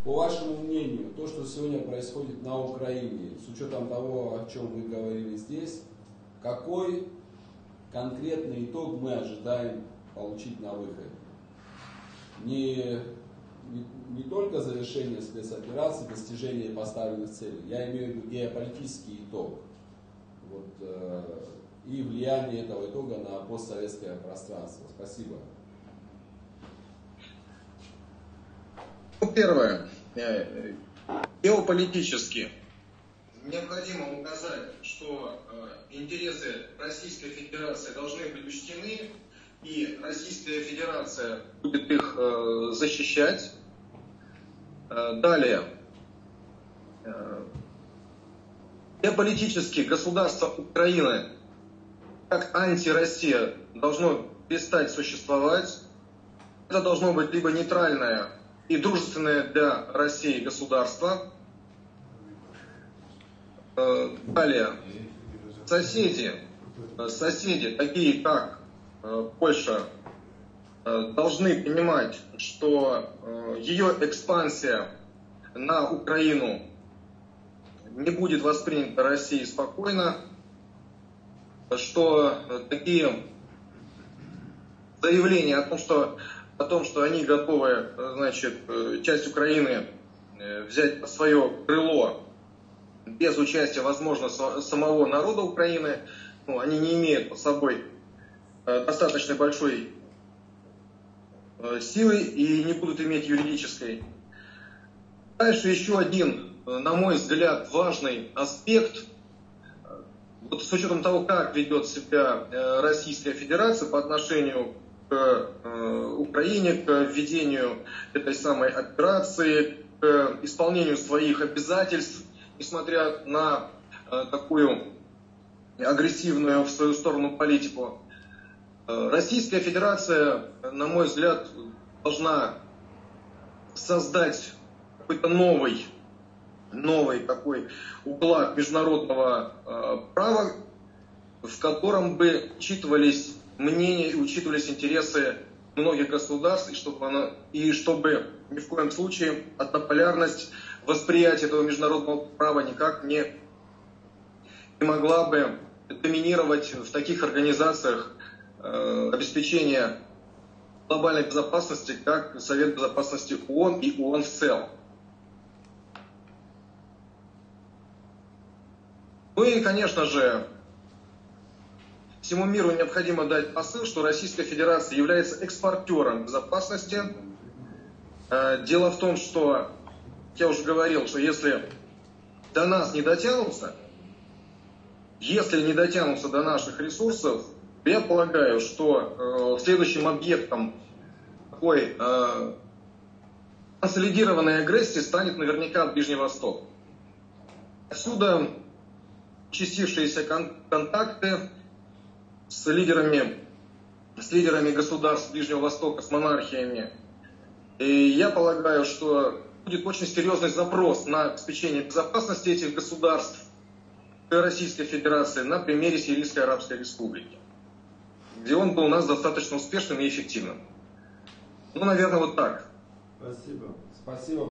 По вашему мнению, то, что сегодня происходит на Украине, с учетом того, о чем вы говорили здесь, какой конкретный итог мы ожидаем получить на выходе? Не только завершение спецоперации, достижение поставленных целей, я имею в виду геополитический итог. И влияние этого итога на постсоветское пространство. Спасибо. Первое. Геополитически необходимо указать, что интересы Российской Федерации должны быть учтены, и Российская Федерация будет их защищать. Далее. Геополитически государство Украины как антироссия должно перестать существовать. Это должно быть либо нейтральное и дружественное для России государство. Далее. Соседи, такие как Польша, должны понимать, что ее экспансия на Украину не будет воспринята Россией спокойно, что такие заявления о том, что они готовы, часть Украины взять под свое крыло без участия, возможно, самого народа Украины, они не имеют под собой достаточно большой силы и не будут иметь юридической. Дальше еще один, на мой взгляд, важный аспект. Вот с учетом того, как ведет себя Российская Федерация по отношению к Украине, к введению этой самой операции, к исполнению своих обязательств, несмотря на такую агрессивную в свою сторону политику. Российская Федерация, на мой взгляд, должна создать какой-то новый такой уклад международного права, в котором бы учитывались мнения и учитывались интересы многих государств, и чтобы ни в коем случае однополярность восприятия этого международного права никак не могла бы доминировать в таких организациях обеспечения глобальной безопасности, как Совет Безопасности ООН и ООН в целом. Ну и, конечно же, всему миру необходимо дать посыл, что Российская Федерация является экспортером безопасности. Дело в том, что, я уже говорил, что если до нас не дотянутся, до наших ресурсов, я полагаю, что следующим объектом такой консолидированной агрессии станет наверняка Ближний Восток. Отсюда участившиеся контакты с лидерами государств Ближнего Востока, с монархиями. И я полагаю, что будет очень серьезный запрос на обеспечение безопасности этих государств к Российской Федерации на примере Сирийской Арабской Республики, где он был у нас достаточно успешным и эффективным. Наверное, вот так. Спасибо.